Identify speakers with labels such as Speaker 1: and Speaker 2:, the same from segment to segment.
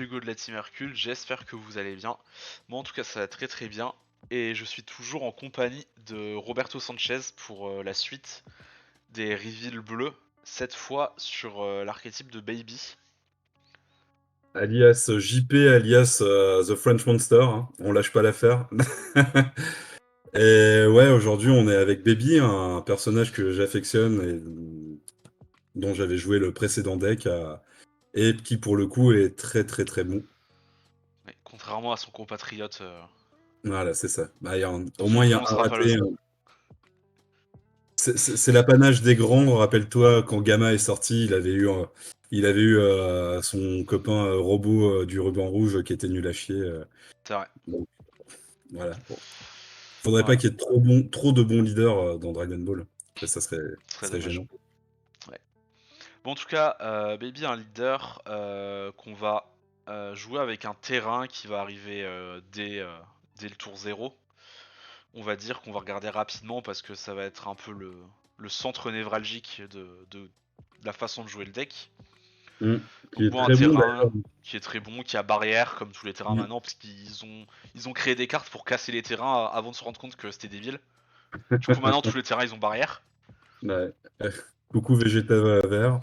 Speaker 1: c'est Hugo de la Team Hercule, j'espère que vous allez bien. Moi en tout cas ça va très très bien. Et je suis toujours en compagnie de Roberto Sanchez pour la suite des reveals bleus, cette fois sur l'archétype de Baby.
Speaker 2: Alias JP, alias The French Monster, hein. On lâche pas l'affaire. Et ouais, aujourd'hui on est avec Baby, un personnage que j'affectionne et dont j'avais joué le précédent deck et qui pour le coup est très très très bon.
Speaker 1: Ouais, contrairement à son compatriote,
Speaker 2: Voilà, c'est ça. Bah,
Speaker 1: dont
Speaker 2: au
Speaker 1: on
Speaker 2: moins il y a un
Speaker 1: prononcera pas le
Speaker 2: raté.
Speaker 1: nom.
Speaker 2: C'est l'apanage des grands. Rappelle-toi, quand Gamma est sorti, il avait eu son copain robot du ruban rouge qui était nul à chier.
Speaker 1: C'est vrai.
Speaker 2: Donc, voilà. Bon. Faudrait pas
Speaker 1: Voilà,
Speaker 2: qu'il y ait trop de bons leaders dans Dragon Ball. Ça serait,
Speaker 1: ce
Speaker 2: ça
Speaker 1: serait
Speaker 2: serait
Speaker 1: dommage.
Speaker 2: gênant.
Speaker 1: Ouais. Bon en tout cas, Baby est un leader qu'on va jouer avec un terrain qui va arriver dès le tour 0. On va dire qu'on va regarder rapidement parce que ça va être un peu le centre névralgique de la façon de jouer le deck.
Speaker 2: Mm. Qui
Speaker 1: Donc
Speaker 2: est
Speaker 1: bon, un
Speaker 2: très bon
Speaker 1: terrain
Speaker 2: d'ailleurs.
Speaker 1: qui est très bon, qui a barrière comme tous les terrains
Speaker 2: Mm.
Speaker 1: maintenant, parce qu'ils ont créé des cartes pour casser les terrains avant de se rendre compte que c'était débile. Du coup maintenant tous les terrains ils ont barrière.
Speaker 2: Ouais. Coucou Vegeta vert.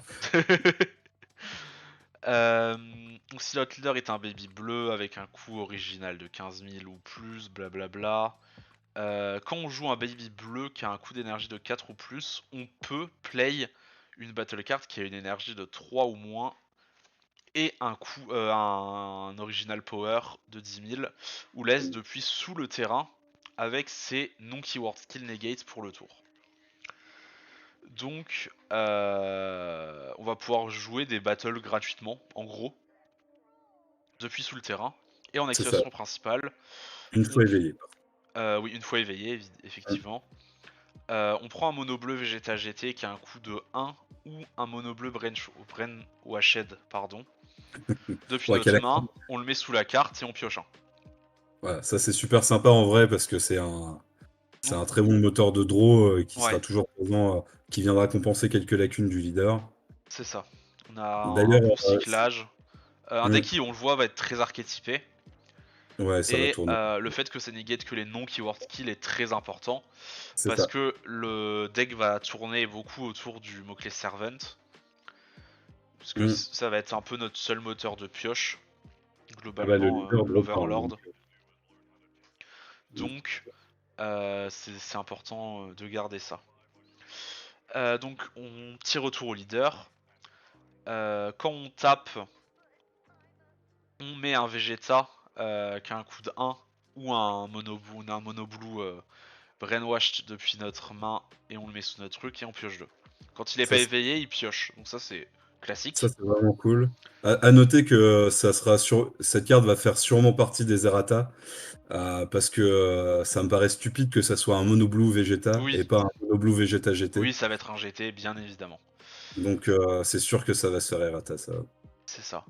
Speaker 1: Donc si notre leader est un baby bleu avec un coût original de 15 000 ou plus, blablabla. Quand on joue un baby bleu qui a un coût d'énergie de 4 ou plus, on peut play une battle card qui a une énergie de 3 ou moins et un original power de 10 000 ou laisse depuis sous le terrain avec ses non-keyword skill negate pour le tour. Donc on va pouvoir jouer des battles gratuitement, en gros, depuis sous le terrain. Et en
Speaker 2: C'est ça.
Speaker 1: activation principale,
Speaker 2: Une
Speaker 1: on,
Speaker 2: fois éveillé.
Speaker 1: oui, une fois éveillé,
Speaker 2: Mm.
Speaker 1: effectivement. On prend un mono bleu Vegeta GT qui a un coût de 1 ou un mono bleu Brainwashed, pardon. Depuis
Speaker 2: Ouais,
Speaker 1: notre main, on le met sous la carte et on pioche un.
Speaker 2: voilà, ça c'est super sympa en vrai parce que c'est un
Speaker 1: Donc,
Speaker 2: très bon moteur de draw qui
Speaker 1: ouais,
Speaker 2: sera toujours présent, qui viendra compenser quelques lacunes du leader.
Speaker 1: c'est ça. On a un
Speaker 2: D'ailleurs,
Speaker 1: bon cyclage. Un deck
Speaker 2: hmm,
Speaker 1: qui, on le voit, va être très archétypé.
Speaker 2: ouais, ça va
Speaker 1: Et
Speaker 2: tourner.
Speaker 1: le fait que ça negate que les non-keyword skills est très important.
Speaker 2: C'est
Speaker 1: Parce
Speaker 2: ça.
Speaker 1: que le deck va tourner beaucoup autour du mot-clé Servant. Parce que
Speaker 2: Hmm.
Speaker 1: ça va être un peu notre seul moteur de pioche.
Speaker 2: Ah bah le
Speaker 1: Globalement,
Speaker 2: leader drop pas, hein, donc,
Speaker 1: l'Overlord. Donc, c'est important de garder ça. Donc, petit retour au leader. Quand on tape, on met un Vegeta qui a un coup de 1 ou un mono blue brainwashed depuis notre main et on le met sous notre truc et on pioche 2. Quand il est
Speaker 2: ça,
Speaker 1: pas
Speaker 2: c'est
Speaker 1: éveillé, il pioche. Donc ça c'est
Speaker 2: ça,
Speaker 1: classique.
Speaker 2: c'est vraiment cool. À noter que cette carte va faire sûrement partie des errata, parce que ça me paraît stupide que ça soit un mono blue Vegeta
Speaker 1: Oui,
Speaker 2: et pas un mono blue Vegeta GT.
Speaker 1: oui, ça va être un GT, bien évidemment.
Speaker 2: Donc c'est sûr que ça va se faire errata, ça.
Speaker 1: C'est ça.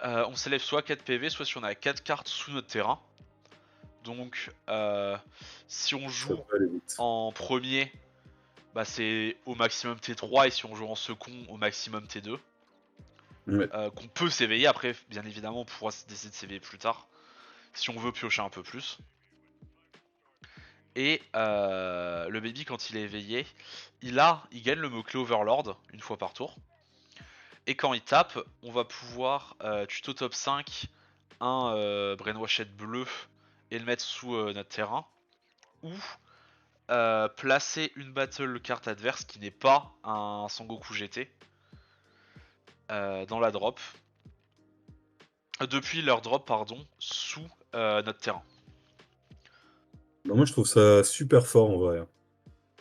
Speaker 1: On s'élève soit 4 PV, soit si on a 4 cartes sous notre terrain. Donc si on
Speaker 2: Ça
Speaker 1: joue
Speaker 2: va aller vite.
Speaker 1: en premier, bah c'est au maximum T3 et si on joue en second, au maximum T2.
Speaker 2: Ouais.
Speaker 1: Qu'on peut s'éveiller après, bien évidemment, on pourra décider de s'éveiller plus tard si on veut piocher un peu plus. Et le baby, quand il est éveillé, il gagne le mot-clé Overlord une fois par tour. Et quand il tape, on va pouvoir tuto top 5 un Brainwashed bleu et le mettre sous notre terrain. Ou placer une battle carte adverse qui n'est pas un Sangoku GT dans la drop. Depuis leur drop, pardon, sous notre terrain.
Speaker 2: Non, moi je trouve ça super fort en vrai.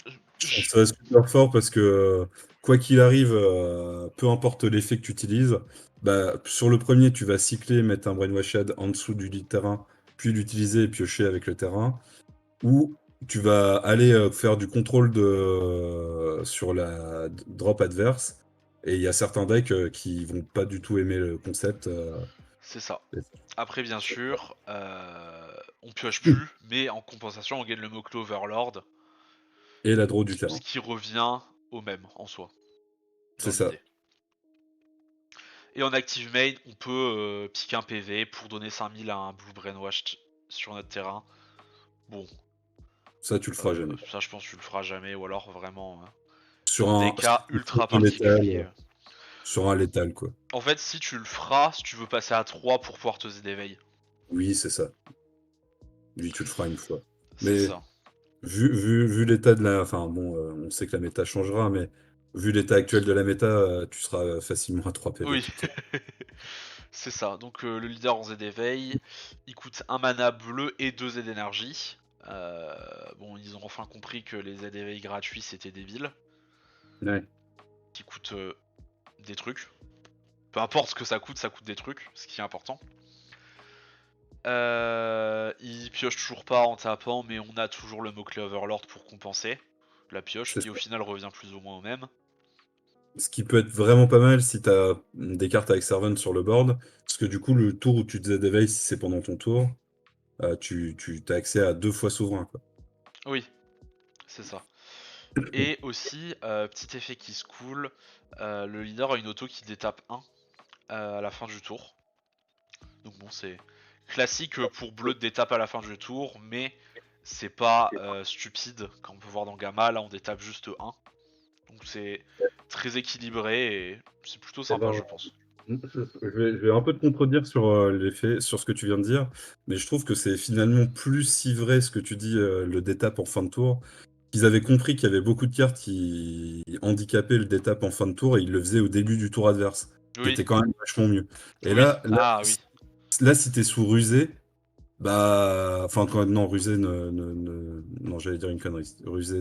Speaker 2: Je trouve
Speaker 1: Je-
Speaker 2: ça super fort parce que quoi qu'il arrive, peu importe l'effet que tu utilises, bah, sur le premier, tu vas cycler, mettre un Brainwashed en dessous du lit de terrain, puis l'utiliser et piocher avec le terrain. Ou tu vas aller faire du contrôle sur la drop adverse. Et il y a certains decks qui vont pas du tout aimer le concept.
Speaker 1: C'est ça.
Speaker 2: Et
Speaker 1: Après, bien sûr, on pioche plus, mais en compensation, on gagne le mot-clé Overlord,
Speaker 2: et la draw du
Speaker 1: ce
Speaker 2: terrain.
Speaker 1: qui revient au même en soi,
Speaker 2: C'est
Speaker 1: dans
Speaker 2: ça.
Speaker 1: l'idée. Et en active main, on peut piquer un PV pour donner 5000 à un Blue Brainwashed sur notre terrain. Bon,
Speaker 2: Ça, tu le feras jamais.
Speaker 1: ça je pense que tu le feras jamais, ou alors vraiment
Speaker 2: Sur
Speaker 1: dans des
Speaker 2: un,
Speaker 1: cas ultra
Speaker 2: sur un létal,
Speaker 1: particuliers.
Speaker 2: sur un létal, quoi.
Speaker 1: En fait, si tu le feras, si tu veux passer à 3 pour pouvoir te d'éveil.
Speaker 2: Oui, c'est ça. Oui, tu le feras une fois.
Speaker 1: C'est
Speaker 2: Mais
Speaker 1: ça.
Speaker 2: vu l'état de la... Enfin, bon, on sait que la méta changera, mais vu l'état actuel de la méta, tu seras facilement à 3 PV
Speaker 1: Oui,
Speaker 2: tout le temps.
Speaker 1: c'est ça. Donc le leader en Z d'éveil, il coûte 1 mana bleu et 2 Z d'énergie. Bon, ils ont enfin compris que les Z d'éveil gratuits c'était débile.
Speaker 2: Ouais,
Speaker 1: Qui coûtent des trucs. Peu importe ce que ça coûte des trucs, ce qui est important. Il pioche toujours pas en tapant, mais on a toujours le mot-clé Overlord pour compenser la pioche,
Speaker 2: c'est
Speaker 1: qui
Speaker 2: ça.
Speaker 1: au final revient plus ou moins au même.
Speaker 2: Ce qui peut être vraiment pas mal si tu as des cartes avec Servant sur le board, parce que du coup, le tour où tu te d'éveil, si c'est pendant ton tour, tu as accès à 2 fois souverain, quoi.
Speaker 1: Oui, c'est ça. Et aussi, petit effet qui se coule, le leader a une auto qui détape 1 à la fin du tour. Donc bon, c'est classique pour bleu de détape à la fin du tour, mais c'est pas stupide, comme on peut voir dans Gamma, là on détape juste 1. Donc c'est très équilibré et c'est plutôt
Speaker 2: Eh
Speaker 1: sympa
Speaker 2: ben,
Speaker 1: je pense.
Speaker 2: je vais un peu te contredire sur sur ce que tu viens de dire, mais je trouve que c'est finalement plus si vrai ce que tu dis, le détap en fin de tour. Ils avaient compris qu'il y avait beaucoup de cartes qui handicapaient le détap en fin de tour et ils le faisaient au début du tour adverse, qui
Speaker 1: Oui,
Speaker 2: était quand même vachement mieux. Et
Speaker 1: oui,
Speaker 2: là,
Speaker 1: ah oui,
Speaker 2: si t'es sous rusé, bah, enfin, non, rusé non, j'allais dire une connerie. Rusé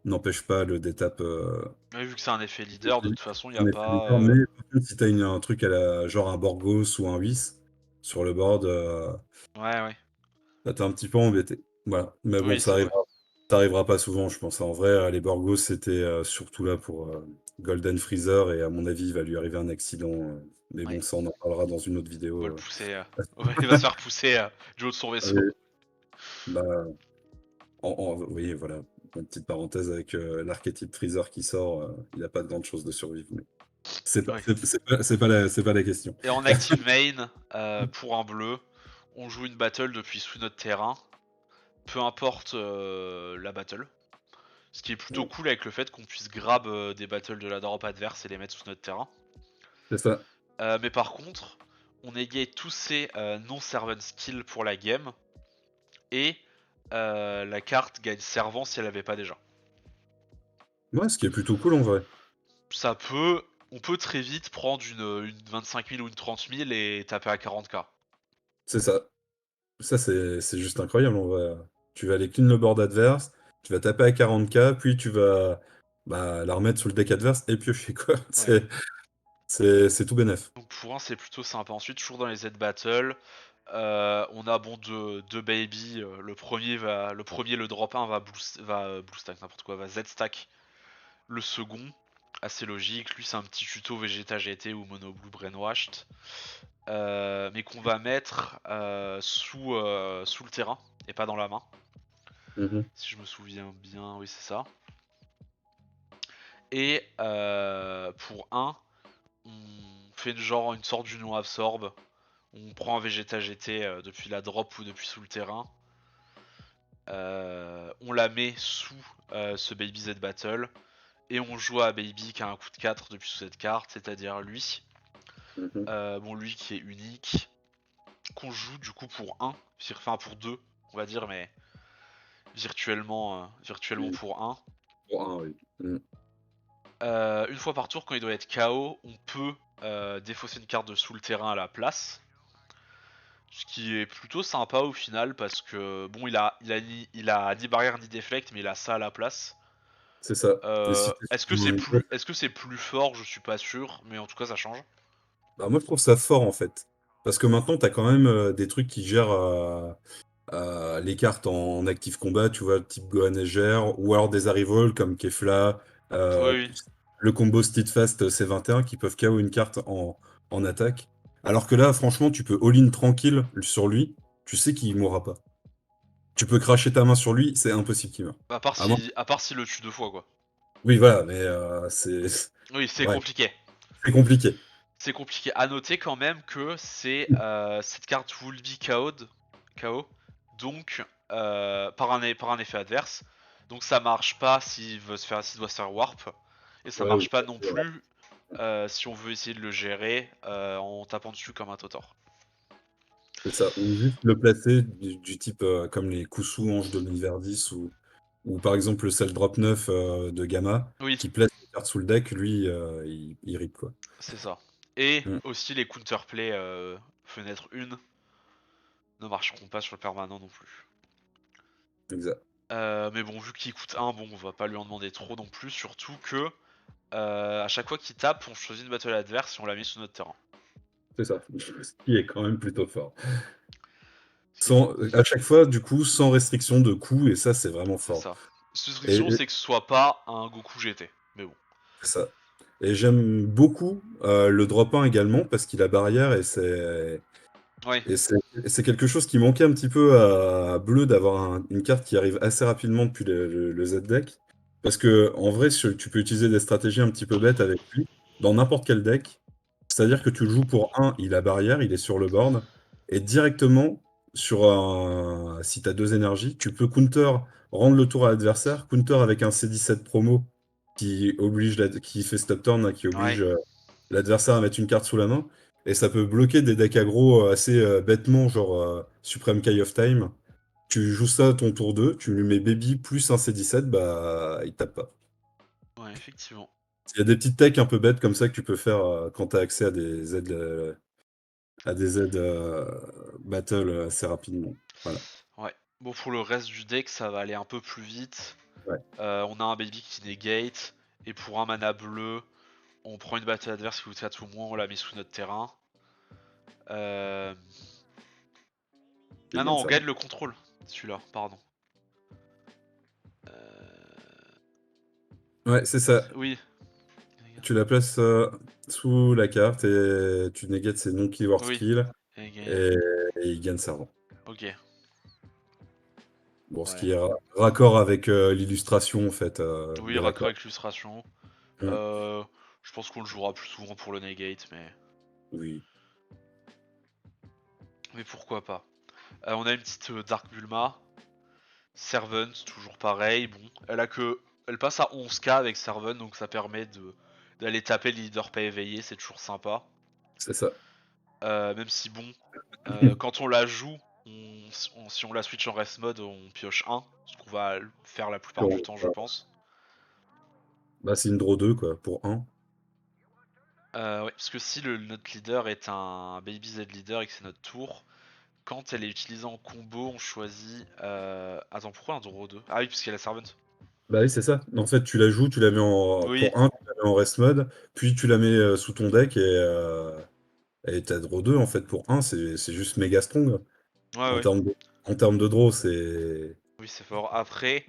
Speaker 2: n'empêche pas le détap.
Speaker 1: oui, vu que c'est un effet leader, de toute façon il n'y a
Speaker 2: Un effet
Speaker 1: pas...
Speaker 2: leader, mais par contre, si t'as un truc genre un Borgos ou un Whis sur le board,
Speaker 1: Ouais, ouais,
Speaker 2: là, t'es un petit peu embêté. Voilà. Mais bon,
Speaker 1: oui c'est vrai.
Speaker 2: ça arrivera pas souvent, je pense. En vrai, les Borgos, c'était surtout là pour Golden Freezer, et à mon avis, il va lui arriver un accident. Mais
Speaker 1: Ouais.
Speaker 2: bon, ça, on en parlera dans une autre
Speaker 1: On va le
Speaker 2: vidéo.
Speaker 1: pousser, ouais, il va se faire pousser du haut de son vaisseau.
Speaker 2: Allez, bah, oui, voilà. Une petite parenthèse avec l'archétype Freezer qui sort, il a pas de grande chose de survivre. Mais
Speaker 1: Oui.
Speaker 2: c'est pas la question.
Speaker 1: Et en active main, pour un bleu, on joue une battle depuis sous notre terrain, peu importe la battle. Ce qui est plutôt cool avec le fait qu'on puisse grab des battles de la drop adverse et les mettre sous notre terrain.
Speaker 2: C'est ça.
Speaker 1: Mais par contre, on negate tous ces non-servant skills pour la game, et la carte gagne servant si elle l'avait pas déjà.
Speaker 2: Ouais, ce qui est plutôt cool en vrai.
Speaker 1: On peut très vite prendre une 25 000 ou une 30 000 et taper à 40k.
Speaker 2: C'est ça. Ça, c'est juste incroyable en vrai. Tu vas aller clean le board adverse, tu vas taper à 40K, puis tu vas bah, la remettre sous le deck adverse et piocher quoi.
Speaker 1: Ouais.
Speaker 2: C'est tout bénef.
Speaker 1: Donc pour un c'est plutôt simple. Ensuite, toujours dans les Z battle, on a bon deux baby. Le premier le drop 1 va blue stack n'importe quoi, va Z stack le second. Assez logique. Lui c'est un petit tuto Vegeta GT ou Mono Blue Brainwashed. Mais qu'on va mettre sous le terrain et pas dans la main.
Speaker 2: Mhm.
Speaker 1: Si je me souviens bien, oui c'est ça. Et pour un, on fait une sorte d'union absorbe. On prend un Vegeta GT depuis la drop ou depuis sous le terrain. On la met sous ce Baby Z Battle. Et on joue à Baby qui a un coup de 4 depuis sous cette carte, c'est-à-dire lui.
Speaker 2: Mhm.
Speaker 1: Bon, lui qui est unique. Qu'on joue du coup pour 1, enfin pour 2, on va dire, mais virtuellement
Speaker 2: Oui.
Speaker 1: pour 1.
Speaker 2: Pour un, oui. Mhm.
Speaker 1: Une fois par tour, quand il doit être KO, on peut défausser une carte de sous le terrain à la place. Ce qui est plutôt sympa au final parce que bon il a ni barrière ni déflect mais il a ça à la place.
Speaker 2: C'est ça. Et si t'es sur un gros-
Speaker 1: Est-ce que c'est plus fort? Je suis pas sûr, mais en tout cas ça change.
Speaker 2: Bah, moi, je trouve ça fort en fait. Parce que maintenant, tu as quand même des trucs qui gèrent les cartes en active combat, tu vois, type Gohan gère, ou alors des arrivals comme Kefla,
Speaker 1: Oui,
Speaker 2: euh,
Speaker 1: oui.
Speaker 2: le combo Steadfast C21 qui peuvent KO une carte en attaque. Alors que là, franchement, tu peux all-in tranquille sur lui, tu sais qu'il mourra pas. Tu peux cracher ta main sur lui, c'est impossible qu'il meure. Ah bon?
Speaker 1: À part s'il le tue deux fois quoi.
Speaker 2: Oui, voilà, mais c'est
Speaker 1: Oui, c'est
Speaker 2: ouais,
Speaker 1: compliqué.
Speaker 2: c'est compliqué.
Speaker 1: C'est compliqué. À noter quand même que c'est cette carte will be KO'd, KO, donc par un effet adverse. Donc ça marche pas s'il doit se faire warp, et ça
Speaker 2: Ouais,
Speaker 1: marche
Speaker 2: ou
Speaker 1: pas non plus si on veut essayer de le gérer en tapant dessus comme un Totor.
Speaker 2: c'est ça. Ou juste le placer du type comme les Kusu Ange de l'univers 10 ou par exemple le Cell Drop 9 de Gamma
Speaker 1: Oui,
Speaker 2: qui place les cartes sous le deck, lui, il rip quoi.
Speaker 1: c'est ça. Et
Speaker 2: Mm,
Speaker 1: aussi les counterplay fenêtre 1 ne marcheront pas sur le permanent non plus.
Speaker 2: exact.
Speaker 1: Mais bon, vu qu'il coûte 1, bon, on va pas lui en demander trop non plus, surtout que à chaque fois qu'il tape, on choisit une battle adverse et on la met sous notre terrain.
Speaker 2: C'est ça. Ce qui est quand même plutôt fort.
Speaker 1: Ce qui est fort.
Speaker 2: À chaque fois, du coup, sans restriction de coût, et ça, c'est vraiment
Speaker 1: C'est
Speaker 2: fort.
Speaker 1: ça. Cette
Speaker 2: Et
Speaker 1: restriction, c'est que ce soit pas un Goku GT. Mais bon.
Speaker 2: c'est ça. Et j'aime beaucoup le drop 1 également parce qu'il a barrière
Speaker 1: Ouais,
Speaker 2: et c'est c'est quelque chose qui manquait un petit peu à Bleu d'avoir une carte qui arrive assez rapidement depuis le Z-Deck. Parce que en vrai, tu peux utiliser des stratégies un petit peu bêtes avec lui dans n'importe quel deck. C'est-à-dire que tu le joues pour un, il a barrière, il est sur le board, et directement, si tu as deux énergies, tu peux counter, rendre le tour à l'adversaire, counter avec un C17 promo qui fait stop turn, hein, qui
Speaker 1: ouais,
Speaker 2: oblige l'adversaire à mettre une carte sous la main. Et ça peut bloquer des decks aggro assez bêtement, genre Supreme Kai of Time. Tu joues ça ton tour 2, tu lui mets Baby plus un C17, bah il tape pas.
Speaker 1: ouais, effectivement.
Speaker 2: Il y a des petites techs un peu bêtes comme ça que tu peux faire quand tu as accès à des aides battle assez rapidement. Voilà.
Speaker 1: Ouais. Bon, pour le reste du deck, ça va aller un peu plus vite.
Speaker 2: Ouais.
Speaker 1: On a un baby qui negate, et pour un mana bleu, on prend une battle adverse qui coûte 4 ou moins, on la met sous notre terrain. Euh...
Speaker 2: Et
Speaker 1: Ah non,
Speaker 2: gagne
Speaker 1: on
Speaker 2: ça.
Speaker 1: gagne le contrôle, celui-là, pardon.
Speaker 2: Ouais, c'est ça.
Speaker 1: Oui.
Speaker 2: Tu la places sous la carte et tu négates ses non-keyword
Speaker 1: Oui.
Speaker 2: skills
Speaker 1: Et-
Speaker 2: et, et il gagne sa rang.
Speaker 1: Ok.
Speaker 2: Bon, ce
Speaker 1: Ouais.
Speaker 2: qui est raccord avec l'illustration en fait
Speaker 1: Oui,
Speaker 2: de la
Speaker 1: raccord
Speaker 2: carte.
Speaker 1: avec l'illustration.
Speaker 2: Mm.
Speaker 1: Je pense qu'on le jouera plus souvent pour le negate,
Speaker 2: Oui.
Speaker 1: mais pourquoi pas. On a une petite Dark Bulma. Servant, toujours pareil. Bon, elle passe à 11k avec Servant, donc ça permet d'aller taper le leader pas éveillé, c'est toujours sympa.
Speaker 2: C'est ça.
Speaker 1: Même si bon, quand on la joue, si on la switch en rest mode, on pioche 1, ce qu'on va faire la plupart du temps, je pense.
Speaker 2: Bah, c'est une draw 2 quoi, pour un.
Speaker 1: Ouais, parce que si notre leader est un Baby Z leader et que c'est notre tour, quand elle est utilisée en combo, on choisit. Attends, pourquoi un draw 2? Ah oui, parce qu'il y a la Servant.
Speaker 2: Bah oui, c'est ça. En fait, tu la joues, tu la mets
Speaker 1: Oui,
Speaker 2: pour un, tu la mets en rest mode, puis tu la mets sous ton deck et t'as draw 2 en fait pour un, c'est juste méga strong.
Speaker 1: ouais,
Speaker 2: En
Speaker 1: ouais.
Speaker 2: termes en termes de draw, c'est.
Speaker 1: Oui, c'est fort. Après,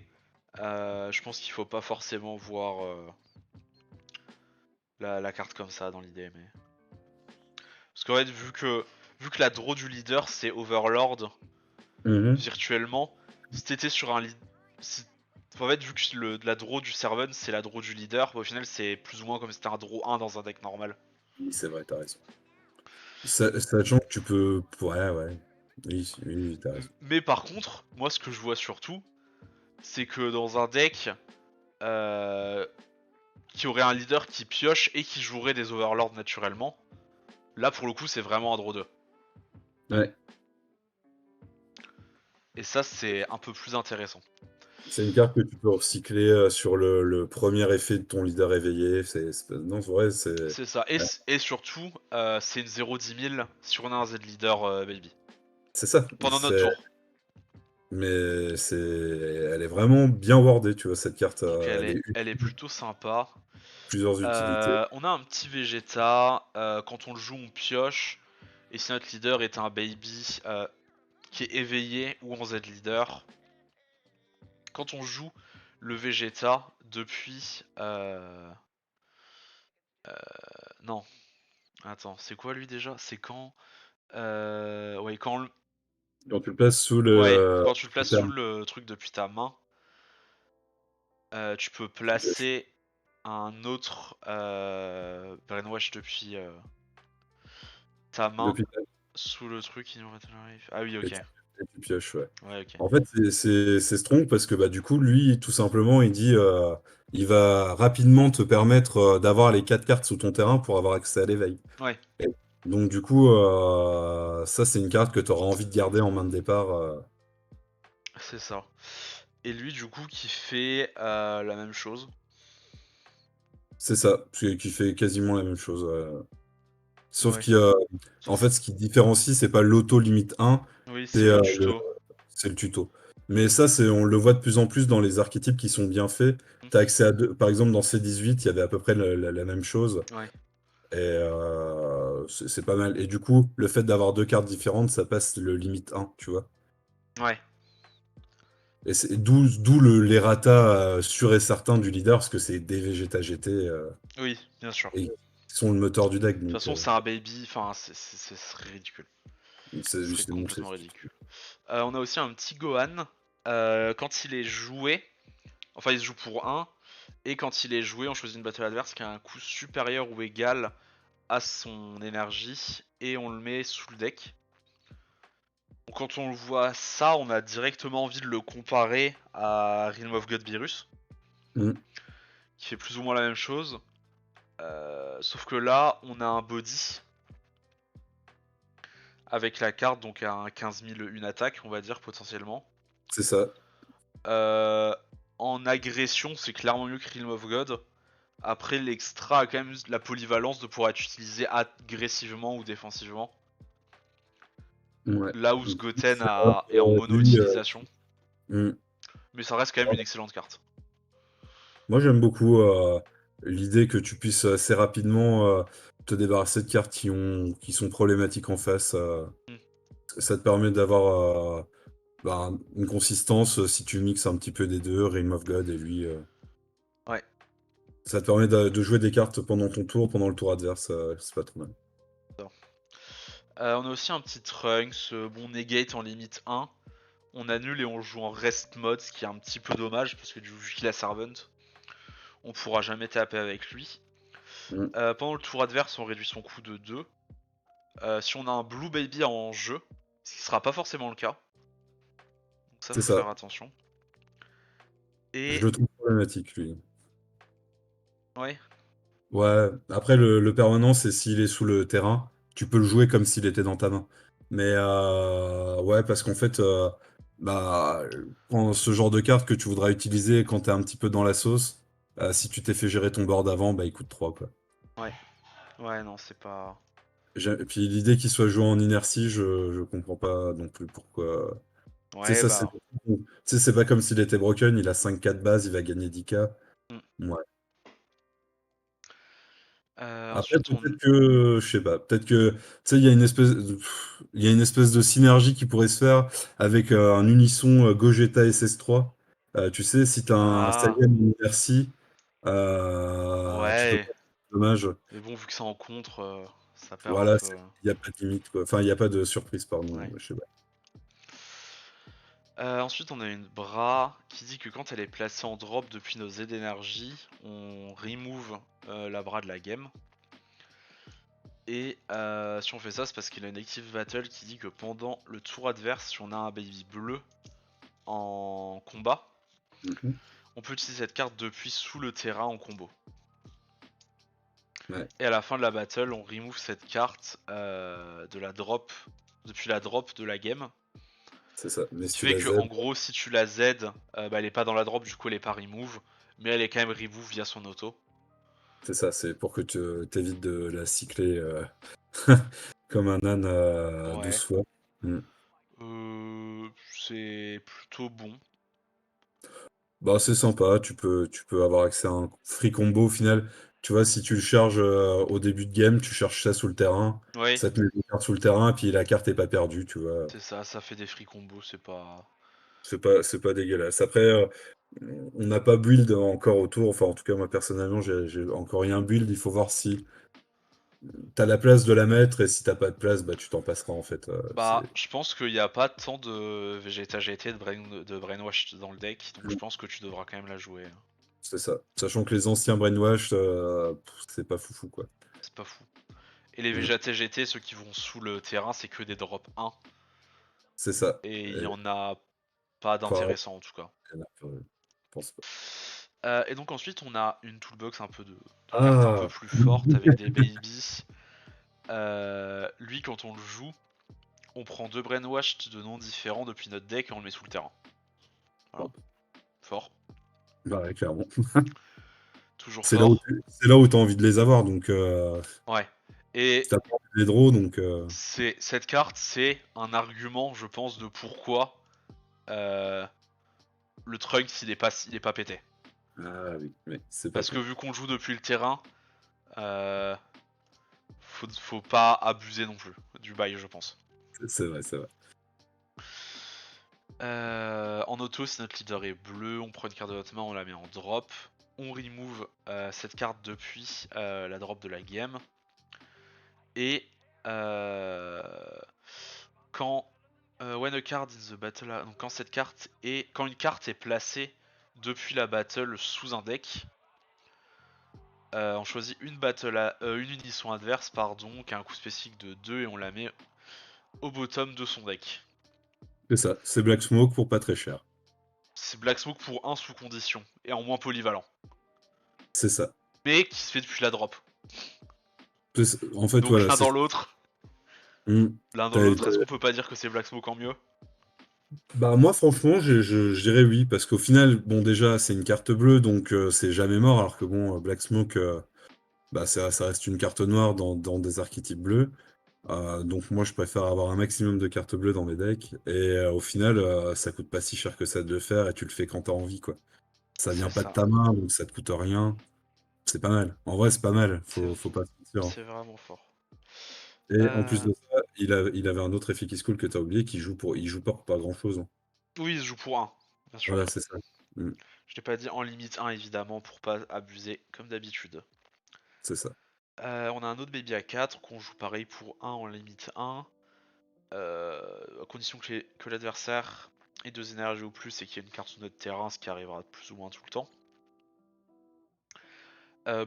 Speaker 1: je pense qu'il faut pas forcément voir la carte comme ça dans l'idée, mais parce qu'en fait, vu que la draw du leader c'est Overlord
Speaker 2: Mhm.
Speaker 1: virtuellement, si t'étais sur un lead, en fait, vu que la draw du Servant c'est la draw du leader, bah, au final c'est plus ou moins comme si c'était un draw 1 dans un deck normal.
Speaker 2: Oui, c'est vrai, t'as raison. Sachant que tu peux. Ouais, ouais. Oui, oui, oui, t'as raison.
Speaker 1: Mais par contre, moi ce que je vois surtout, c'est que dans un deck euh, qui aurait un leader qui pioche et qui jouerait des Overlords naturellement, là pour le coup c'est vraiment un draw 2.
Speaker 2: Ouais.
Speaker 1: Et ça, c'est un peu plus intéressant.
Speaker 2: C'est une carte que tu peux recycler sur le premier effet de ton leader éveillé. Non, c'est vrai, c'est.
Speaker 1: C'est ça. Et,
Speaker 2: Ouais.
Speaker 1: et surtout, c'est une 0-10 000 si on a un Z-Leader Baby.
Speaker 2: C'est ça.
Speaker 1: Pendant notre tour.
Speaker 2: Mais elle est vraiment bien wordée, tu vois, cette carte.
Speaker 1: Donc
Speaker 2: Elle est
Speaker 1: elle est
Speaker 2: utile,
Speaker 1: plutôt sympa.
Speaker 2: plusieurs utilités.
Speaker 1: On a un petit Vegeta. Quand on le joue, on pioche. Et si notre leader est un Baby qui est éveillé ou en Z-Leader, quand on joue le Vegeta depuis... non, attends, c'est quoi lui déjà? C'est quand... ouais,
Speaker 2: Quand tu le places sous
Speaker 1: Ouais,
Speaker 2: le.
Speaker 1: quand tu le
Speaker 2: le
Speaker 1: places sous
Speaker 2: terme,
Speaker 1: le truc depuis ta main, tu peux
Speaker 2: tu places.
Speaker 1: placer un autre Brainwash depuis. ta main
Speaker 2: Depuis
Speaker 1: sous le truc qui nous arrive. Ah oui,
Speaker 2: et
Speaker 1: ok.
Speaker 2: tu pioches, ouais.
Speaker 1: Ouais, ok.
Speaker 2: En fait, c'est strong parce que bah, du coup, lui, tout simplement, il dit il va rapidement te permettre d'avoir les 4 cartes sous ton terrain pour avoir accès à l'éveil.
Speaker 1: Ouais,
Speaker 2: Et donc, du coup, ça, c'est une carte que tu auras envie de garder en main de départ.
Speaker 1: c'est ça. Et lui, du coup, qui fait la même chose.
Speaker 2: C'est ça, qui fait quasiment la même chose. Sauf
Speaker 1: Ouais.
Speaker 2: qu'il y a, en
Speaker 1: Sauf.
Speaker 2: fait, ce qui différencie, c'est pas l'auto limite 1,
Speaker 1: Oui,
Speaker 2: c'est
Speaker 1: c'est le
Speaker 2: le,
Speaker 1: tuto.
Speaker 2: c'est le tuto. Mais ça, on le voit de plus en plus dans les archétypes qui sont bien faits.
Speaker 1: Hmm.
Speaker 2: Tu as accès à deux. Par exemple, dans C18, il y avait à peu près la même chose.
Speaker 1: Ouais.
Speaker 2: Et c'est pas mal. Et du coup, le fait d'avoir deux cartes différentes, ça passe le limite 1, tu vois.
Speaker 1: Ouais.
Speaker 2: Et c'est d'où l'errata sûr et certain du leader, parce que c'est des Vegeta GT
Speaker 1: Oui, bien sûr.
Speaker 2: et ils sont le moteur du deck.
Speaker 1: De toute
Speaker 2: Donc,
Speaker 1: façon, c'est un baby. Enfin, ce serait ridicule. Ce serait
Speaker 2: bon,
Speaker 1: complètement ridicule. On a aussi un petit Gohan. Quand il est joué, enfin, il se joue pour un. Et quand il est joué, on choisit une battle adverse qui a un coût supérieur ou égal à son énergie. Et on le met sous le deck. Donc, quand on le voit ça, on a directement envie de le comparer à Realm of God Beerus,
Speaker 2: Mm,
Speaker 1: qui fait plus ou moins la même chose. Sauf que là, on a un body avec la carte, donc à un 15 000 une attaque, on va dire potentiellement.
Speaker 2: c'est ça.
Speaker 1: Euh, En agression, c'est clairement mieux que Realm of God. Après, l'extra a quand même la polyvalence de pouvoir être utilisé agressivement ou défensivement.
Speaker 2: Ouais.
Speaker 1: Là où
Speaker 2: Donc,
Speaker 1: Sgoten
Speaker 2: c'est vrai
Speaker 1: est en
Speaker 2: que lui,
Speaker 1: mono-utilisation.
Speaker 2: mm.
Speaker 1: Mais ça reste quand même une excellente carte.
Speaker 2: Moi, j'aime beaucoup l'idée que tu puisses assez rapidement te débarrasser de cartes qui sont problématiques en face.
Speaker 1: Hmm.
Speaker 2: Ça te permet d'avoir bah, une consistance si tu mixes un petit peu des deux, Realm of God et lui.
Speaker 1: Ouais.
Speaker 2: Ça te permet de jouer des cartes pendant ton tour, pendant le tour adverse. C'est pas trop mal.
Speaker 1: On a aussi un petit Trunks, bon negate en limite 1. On annule et on joue en rest mode, ce qui est un petit peu dommage parce que vu qu'il a Servant, on pourra jamais taper avec lui.
Speaker 2: Mm.
Speaker 1: Pendant le tour adverse, on réduit son coût de 2. Si on a un Blue Baby en jeu, ce qui sera pas forcément le cas, donc ça
Speaker 2: C'est
Speaker 1: faut
Speaker 2: ça.
Speaker 1: faire attention.
Speaker 2: Je
Speaker 1: Et
Speaker 2: le trouve problématique, lui.
Speaker 1: ouais,
Speaker 2: Ouais, après le permanent, c'est s'il est sous le terrain, tu peux le jouer comme s'il était dans ta main. Mais ouais, parce qu'en fait, bah, quand ce genre de carte que tu voudras utiliser quand t'es un petit peu dans la sauce, si tu t'es fait gérer ton board avant, bah il coûte 3 quoi.
Speaker 1: ouais, ouais, non, c'est pas.
Speaker 2: Et puis l'idée qu'il soit joué en inertie, je comprends pas non plus pourquoi. Tu sais,
Speaker 1: Ouais,
Speaker 2: ça c'est.
Speaker 1: bah.
Speaker 2: Tu sais, c'est pas comme s'il était broken, il a 5-4 bases, il va gagner 10K.
Speaker 1: Hmm.
Speaker 2: Ouais. Après,
Speaker 1: Ensuite, on.
Speaker 2: peut-être que, je sais pas, peut-être que, tu sais, il y a une espèce de synergie qui pourrait se faire avec un unisson Gogeta SS3. Tu sais, si t'as un
Speaker 1: Ah,
Speaker 2: Saiyan Merci, tu peux
Speaker 1: ouais.
Speaker 2: pas. Dommage.
Speaker 1: Mais bon, vu que ça en contre, ça perd un
Speaker 2: Voilà,
Speaker 1: peu.
Speaker 2: il n'y a pas de limite, quoi. Enfin, il n'y a pas de surprise, pardon.
Speaker 1: Ouais.
Speaker 2: Je sais pas.
Speaker 1: Ensuite, on a une bras qui dit que quand elle est placée en drop depuis nos Z d'énergie, on remove la bras de la game. Et si on fait ça, c'est parce qu'il a une active battle qui dit que pendant le tour adverse, si on a un baby bleu en combat,
Speaker 2: Mhm.
Speaker 1: on peut utiliser cette carte depuis sous le terrain en combo.
Speaker 2: Ouais,
Speaker 1: Et à la fin de la battle, on remove cette carte de la drop, depuis la drop de la game.
Speaker 2: c'est ça. Mais
Speaker 1: Ce
Speaker 2: si
Speaker 1: qui
Speaker 2: tu
Speaker 1: fait
Speaker 2: la
Speaker 1: que
Speaker 2: Z,
Speaker 1: en gros, si tu la Z, bah, elle est pas dans la drop, du coup elle est pas remove, mais elle est quand même remove via son auto.
Speaker 2: c'est ça, c'est pour que tu t'évites de la cycler comme un âne 12
Speaker 1: Ouais.
Speaker 2: fois. Mm.
Speaker 1: C'est plutôt bon.
Speaker 2: Bah, c'est sympa, tu peux avoir accès à un free combo au final. Tu vois, si tu le charges au début de game, tu cherches ça sous le terrain,
Speaker 1: Oui,
Speaker 2: ça te met des cartes sous le terrain, et puis la carte est pas perdue, tu vois.
Speaker 1: c'est ça, ça fait des free combos, c'est pas.
Speaker 2: C'est pas dégueulasse. Après, on n'a pas build encore autour, enfin en tout cas moi personnellement, j'ai encore rien build, il faut voir si t'as la place de la mettre, et si t'as pas de place, bah tu t'en passeras en fait.
Speaker 1: Bah, je pense qu'il n'y a pas tant de Vegeta GT de Brainwash dans le deck, donc je pense que tu devras quand même la jouer.
Speaker 2: C'est ça. Sachant que les anciens Brainwash, c'est pas foufou quoi.
Speaker 1: C'est pas fou. Et les
Speaker 2: Mm.
Speaker 1: Vegeta TGT, ceux qui vont sous le terrain, c'est que des drop 1.
Speaker 2: C'est ça.
Speaker 1: Et il y
Speaker 2: Et
Speaker 1: en a pas
Speaker 2: pareil,
Speaker 1: d'intéressant en tout cas.
Speaker 2: il y en a pas, je pense pas.
Speaker 1: Et donc ensuite, on a une toolbox un peu de cartes un peu
Speaker 2: Ah!
Speaker 1: plus fortes avec des babies. Lui, quand on le joue, on prend 2 brainwashed de noms différents depuis notre deck et on le met sous le terrain. Voilà.
Speaker 2: Hop.
Speaker 1: Fort.
Speaker 2: Bah ouais, clairement.
Speaker 1: Toujours
Speaker 2: C'est là où
Speaker 1: fort.
Speaker 2: c'est là où tu as envie de les avoir, donc
Speaker 1: Ouais.
Speaker 2: tu
Speaker 1: Et
Speaker 2: pas envie de les draw, donc
Speaker 1: cette carte, c'est un argument, je pense, de pourquoi euh, le Trunks, il est pas pété.
Speaker 2: ah oui, mais c'est pas
Speaker 1: Parce que
Speaker 2: con.
Speaker 1: vu qu'on joue depuis le terrain, euh, faut pas abuser non plus du bail, je pense.
Speaker 2: C'est vrai, c'est vrai.
Speaker 1: En auto, si notre leader est bleu, on prend une carte de notre main, on la met en drop. On remove cette carte depuis la drop de la game. Et euh, quand when a card in the battle, donc quand une carte est placée depuis la battle sous un deck, on choisit une unisson adverse, pardon, qui a un coût spécifique de 2 et on la met au bottom de son deck.
Speaker 2: C'est ça, c'est Black Smoke pour pas très cher.
Speaker 1: C'est Black Smoke pour un sous condition et en moins polyvalent.
Speaker 2: C'est ça.
Speaker 1: Mais qui se fait depuis la drop.
Speaker 2: En fait,
Speaker 1: Donc
Speaker 2: voilà,
Speaker 1: l'un
Speaker 2: c'est
Speaker 1: dans l'autre,
Speaker 2: mmh.
Speaker 1: est-ce qu'on peut pas dire que c'est Black Smoke en mieux?
Speaker 2: Bah, moi, franchement, je dirais oui, parce qu'au final, bon, déjà, c'est une carte bleue, donc c'est jamais mort, alors que bon, Black Smoke, bah, ça reste une carte noire dans des archétypes bleus. Donc moi, je préfère avoir un maximum de cartes bleues dans mes decks, et au final, ça coûte pas si cher que ça de le faire, et tu le fais quand t'as envie, quoi. Ça vient
Speaker 1: C'est
Speaker 2: pas de
Speaker 1: ça.
Speaker 2: ta main, donc ça te coûte rien. C'est pas mal. En vrai, c'est pas mal,
Speaker 1: C'est
Speaker 2: faut pas se mentir, hein.
Speaker 1: c'est vraiment fort.
Speaker 2: Et en plus
Speaker 1: Euh,
Speaker 2: de ça, il avait un autre effet qui se cool que t'as oublié, il joue pas pour pas grand-chose, hein.
Speaker 1: oui, il se joue pour un, bien
Speaker 2: Voilà,
Speaker 1: sûr.
Speaker 2: c'est ça. Mm,
Speaker 1: Je l'ai pas dit en limite un évidemment pour pas abuser comme d'habitude.
Speaker 2: c'est ça.
Speaker 1: On a un autre baby à 4 qu'on joue pareil pour un en limite un. À condition que l'adversaire ait 2 énergies ou plus et qu'il y ait une carte sur notre terrain, ce qui arrivera plus ou moins tout le temps.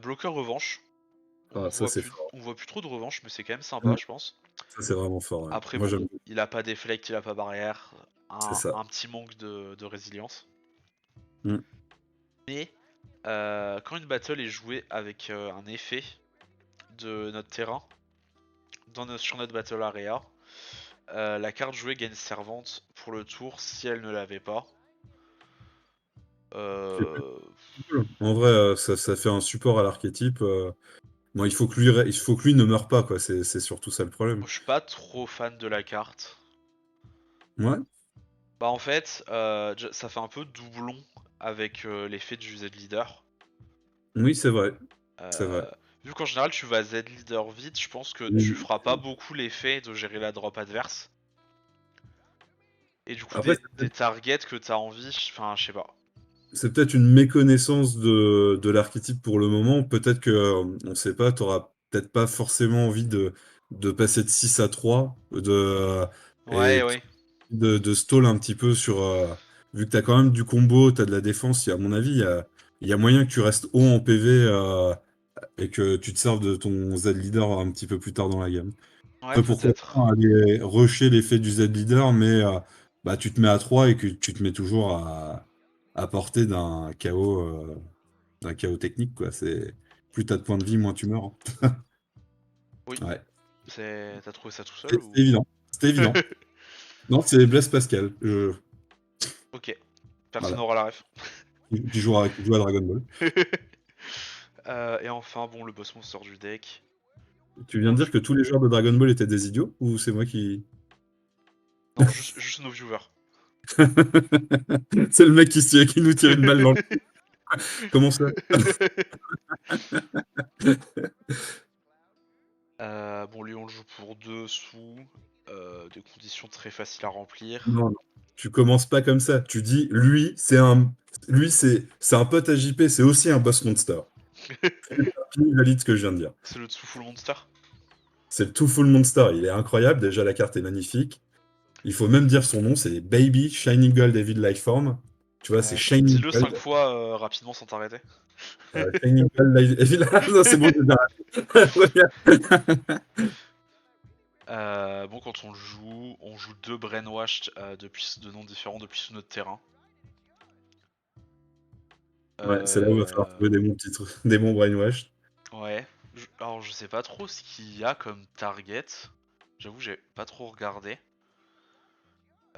Speaker 1: Bloqueur revanche.
Speaker 2: Ah, ça, c'est fort.
Speaker 1: On voit plus trop de revanche, mais c'est quand même
Speaker 2: Mm,
Speaker 1: sympa, je pense.
Speaker 2: ça, c'est vraiment fort, ouais.
Speaker 1: Après,
Speaker 2: Moi,
Speaker 1: bon,
Speaker 2: j'aime beaucoup.
Speaker 1: il a pas déflect, il a pas barrière,
Speaker 2: C'est ça.
Speaker 1: un petit manque de résilience.
Speaker 2: Mm.
Speaker 1: Mais quand une battle est jouée avec un effet de notre terrain sur notre battle area, la carte jouée gagne servante pour le tour si elle ne l'avait pas.
Speaker 2: C'est plutôt
Speaker 1: Euh,
Speaker 2: cool. En vrai, ça fait un support à l'archétype. Bon, il faut que lui ne meure pas, quoi. C'est surtout ça le problème.
Speaker 1: je suis pas trop fan de la carte.
Speaker 2: Ouais,
Speaker 1: Bah en fait, ça fait un peu doublon avec l'effet du Z leader.
Speaker 2: oui, c'est vrai. C'est vrai.
Speaker 1: Euh, Vu qu'en général tu vas Z leader vite, je pense que tu
Speaker 2: Oui.
Speaker 1: feras pas beaucoup l'effet de gérer la drop adverse. Et du coup
Speaker 2: Après,
Speaker 1: des targets que t'as envie, enfin je sais pas.
Speaker 2: c'est peut-être une méconnaissance de l'archétype pour le moment. Peut-être que, on sait pas, tu auras peut-être pas forcément envie de passer de 6 à 3,
Speaker 1: Ouais
Speaker 2: et
Speaker 1: ouais.
Speaker 2: de stall un petit peu sur. Vu que tu as quand même du combo, tu as de la défense, à mon avis, il y a moyen que tu restes haut en PV, et que tu te serves de ton Z leader un petit peu plus tard dans la gamme.
Speaker 1: Ouais
Speaker 2: Après, pourquoi
Speaker 1: peut-être.
Speaker 2: pas aller rusher l'effet du Z leader, mais bah, tu te mets à 3 et que tu te mets toujours à portée d'un chaos technique, quoi. Plus t'as de points de vie, moins tu meurs, hein.
Speaker 1: Oui.
Speaker 2: Ouais.
Speaker 1: T'as trouvé ça tout seul
Speaker 2: C'était
Speaker 1: ou?
Speaker 2: évident. C'était évident. Non, c'est Blaise Pascal,
Speaker 1: Ok. Personne
Speaker 2: voilà,
Speaker 1: n'aura la ref.
Speaker 2: qui joue à Dragon Ball.
Speaker 1: Et enfin bon le boss monster du deck.
Speaker 2: Tu viens
Speaker 1: Bon,
Speaker 2: de dire que tous les joueurs de Dragon Ball étaient des idiots, ou c'est moi qui...
Speaker 1: non juste nos viewers.
Speaker 2: C'est le mec qui nous tire une balle dans le... Comment ça?
Speaker 1: Bon, lui, on le joue pour 2 sous, des conditions très faciles à remplir.
Speaker 2: Non, non. Tu commences pas comme ça. Tu dis, c'est un pote à JP, c'est aussi un boss monster. Fini, valide ce que je viens de dire.
Speaker 1: C'est le Tsu Full Monster.
Speaker 2: C'est le Two Full Monster. Il est incroyable. Déjà, la carte est magnifique. Il faut même dire son nom, c'est Baby Shining Gold Evil Lifeform. Tu vois, c'est Shining
Speaker 1: Dis-le 5
Speaker 2: Gold.
Speaker 1: fois rapidement sans t'arrêter.
Speaker 2: Shining Gold non, c'est bon, j'ai bien.
Speaker 1: Bon, quand on joue 2 Brainwashed de noms différents depuis sous notre terrain.
Speaker 2: Ouais, c'est là où il va falloir
Speaker 1: Euh,
Speaker 2: trouver des bons petits trucs, des bons brainwash.
Speaker 1: ouais. Alors, je sais pas trop ce qu'il y a comme target. J'avoue, j'ai pas trop regardé.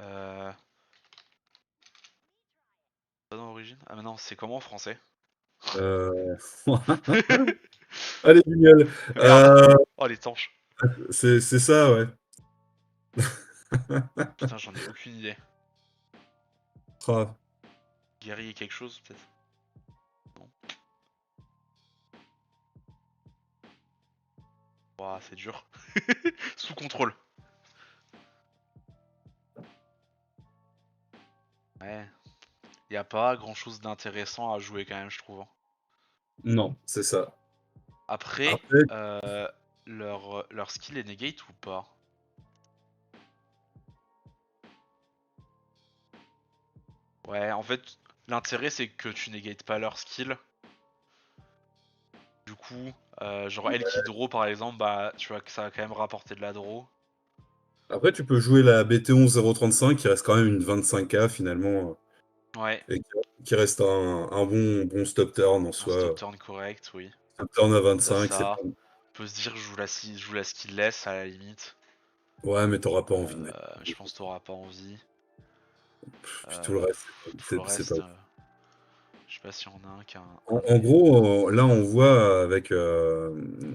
Speaker 1: Euh... Pas dans l'origine. Ah, mais non, c'est comment en français?
Speaker 2: Euh... Allez, Guignol.
Speaker 1: Merde!
Speaker 2: Euh,
Speaker 1: Oh, les tanches.
Speaker 2: c'est ça, ouais.
Speaker 1: Putain, j'en ai aucune idée.
Speaker 2: Ah,
Speaker 1: Guerrier quelque chose, peut-être? Non. Ouah, c'est dur. Sous contrôle. Ouais. Y a pas grand chose d'intéressant à jouer quand même, je trouve, hein.
Speaker 2: non, c'est ça.
Speaker 1: Après,
Speaker 2: Après,
Speaker 1: leur skill est negate ou pas? Ouais, en fait, l'intérêt c'est que tu négates pas leur skill. Du coup, genre elle qui draw par exemple, bah tu vois que ça va quand même rapporter de la draw.
Speaker 2: après, tu peux jouer la BT11 035 qui reste quand même une 25K finalement,
Speaker 1: Ouais,
Speaker 2: et qui reste un bon stop turn en
Speaker 1: un stop
Speaker 2: soi.
Speaker 1: turn correct, oui.
Speaker 2: Stop turn à
Speaker 1: T'as
Speaker 2: 25, c'est pas.
Speaker 1: ça. On peut se dire je joue la skill less à la limite.
Speaker 2: Ouais, mais t'auras pas envie de mettre.
Speaker 1: Je pense que t'auras pas envie.
Speaker 2: Puis tout le reste,
Speaker 1: Tout le
Speaker 2: c'est pas.
Speaker 1: reste, je sais pas si on a un qui a
Speaker 2: En,
Speaker 1: un
Speaker 2: en
Speaker 1: élément.
Speaker 2: gros, là, on voit avec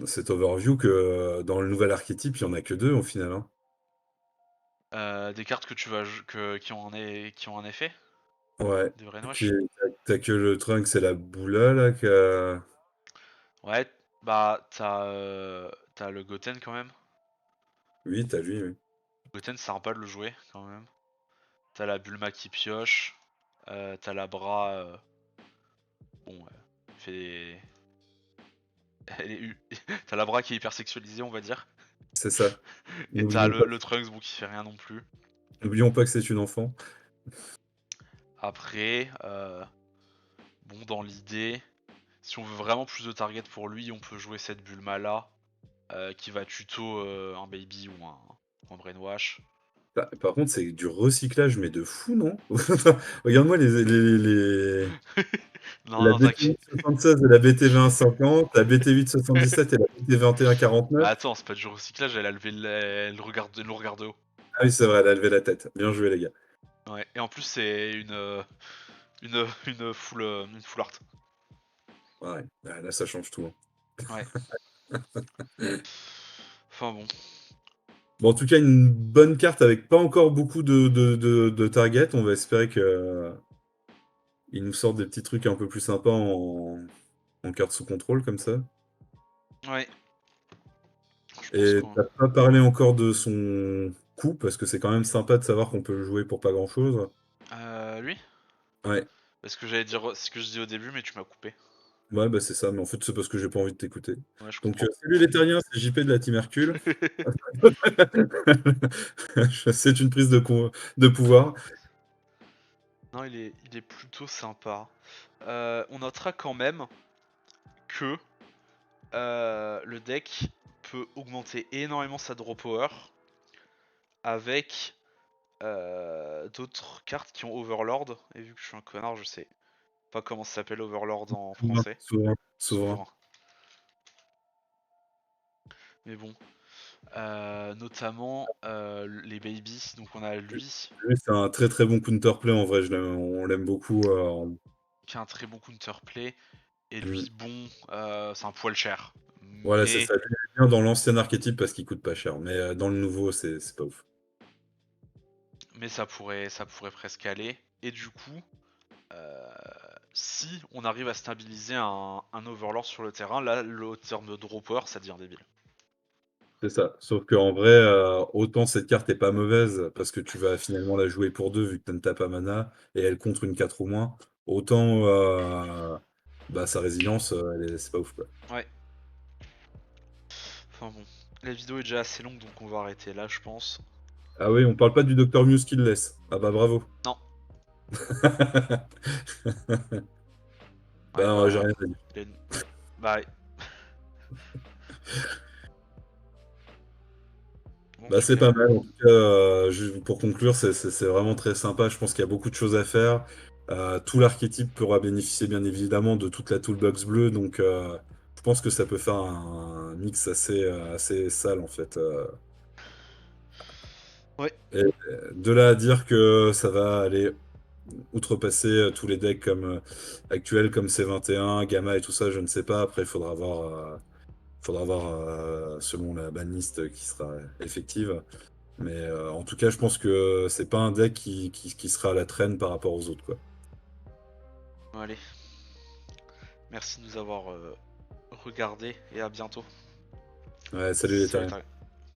Speaker 2: cette overview que dans le nouvel archétype, il y en a que deux au final, hein.
Speaker 1: Des cartes que tu vas qui ont un effet
Speaker 2: Ouais.
Speaker 1: de
Speaker 2: Qui,
Speaker 1: brainwash.
Speaker 2: t'as que le trunk, c'est la boula là.
Speaker 1: Ouais, bah t'as le Goten quand même.
Speaker 2: Oui, t'as lui, oui.
Speaker 1: Goten c'est sympa de le jouer quand même. T'as la Bulma qui pioche. T'as la Bra. Bon, fait des... Elle est t'as la Bra qui est hyper sexualisée, on va dire.
Speaker 2: C'est ça.
Speaker 1: Et t'as
Speaker 2: N'oublions pas,
Speaker 1: le Trunks bon, qui fait rien non plus.
Speaker 2: n'oublions pas que c'est une enfant.
Speaker 1: Après, bon, dans l'idée, si on veut vraiment plus de target pour lui, on peut jouer cette Bulma là. Qui va tuto un baby ou un brainwash.
Speaker 2: Par contre, c'est du recyclage, mais de fou, non? Regarde-moi
Speaker 1: Non,
Speaker 2: la
Speaker 1: non, t'inquiète.
Speaker 2: BT876 et la BT2150, la BT877 et la
Speaker 1: Bah
Speaker 2: BT2149.
Speaker 1: attends, c'est pas du recyclage, elle a levé elle le regarde de haut.
Speaker 2: Ah oui, c'est vrai, elle a levé la tête. Bien joué, les gars.
Speaker 1: Ouais, et en plus c'est une full art.
Speaker 2: Ouais, là, ça change tout, hein.
Speaker 1: Ouais. Enfin bon.
Speaker 2: Bon, en tout cas, une bonne carte avec pas encore beaucoup de target. On va espérer que ils nous sortent des petits trucs un peu plus sympas en carte sous contrôle comme ça.
Speaker 1: Ouais, je pense
Speaker 2: Et
Speaker 1: qu'on.
Speaker 2: t'as pas parlé encore de son coût, parce que c'est quand même sympa de savoir qu'on peut le jouer pour pas grand-chose.
Speaker 1: Lui.
Speaker 2: Ouais,
Speaker 1: Parce que j'allais dire ce que je dis au début, mais tu m'as coupé.
Speaker 2: ouais, bah c'est ça, mais en fait, c'est parce que j'ai pas envie de t'écouter.
Speaker 1: Ouais, je
Speaker 2: Donc,
Speaker 1: comprends.
Speaker 2: salut les terriens, c'est JP de la Team Hercule. C'est une prise de pouvoir.
Speaker 1: Non, il est plutôt sympa. On notera quand même que le deck peut augmenter énormément sa draw power avec d'autres cartes qui ont Overlord. Et vu que je suis un connard, je sais pas comment ça s'appelle Overlord en
Speaker 2: Souverain,
Speaker 1: français.
Speaker 2: souverain, souverain.
Speaker 1: Souverain. Mais bon. Notamment les babies. Donc on a lui
Speaker 2: Lui, c'est un très très bon counterplay en vrai, on l'aime beaucoup.
Speaker 1: qui a un très bon counterplay. Et
Speaker 2: Mm.
Speaker 1: lui, bon, c'est un poil cher.
Speaker 2: Voilà, c'est
Speaker 1: Mais,
Speaker 2: ça. Lui, il est bien dans l'ancien archétype parce qu'il coûte pas cher, mais dans le nouveau, c'est pas ouf.
Speaker 1: mais ça pourrait presque aller. Et du coup, euh, si on arrive à stabiliser un Overlord sur le terrain, là, le terme de draw power, ça devient débile.
Speaker 2: C'est ça. Sauf qu'en vrai, autant cette carte est pas mauvaise parce que tu vas finalement la jouer pour deux vu que tu ne t'as pas mana et elle contre une 4 ou moins. Autant bah, sa résilience, c'est pas ouf quoi.
Speaker 1: Ouais. Enfin bon. La vidéo est déjà assez longue, donc on va arrêter là, je pense.
Speaker 2: Ah oui, on parle pas du Docteur Muse qui le laisse. Ah bah bravo.
Speaker 1: Non. Ouais,
Speaker 2: Bah, j'ai
Speaker 1: bah.
Speaker 2: rien à dire.
Speaker 1: Ouais. Bah, bon,
Speaker 2: Bah, c'est pas
Speaker 1: super.
Speaker 2: mal. En tout cas, pour conclure, c'est vraiment très sympa. Je pense qu'il y a beaucoup de choses à faire. Tout l'archétype pourra bénéficier bien évidemment de toute la toolbox bleue. Donc, je pense que ça peut faire un mix assez sale en fait.
Speaker 1: Ouais,
Speaker 2: Et de là à dire que ça va aller outrepasser tous les decks actuels comme C21, Gamma et tout ça, je ne sais pas. Après, il faudra voir selon la banlist qui sera effective. Mais en tout cas, je pense que c'est pas un deck qui sera à la traîne par rapport aux autres, quoi.
Speaker 1: bon, allez. Merci de nous avoir regardés et à bientôt.
Speaker 2: Ouais, salut les
Speaker 1: Salut,
Speaker 2: tarés.
Speaker 1: Tarek.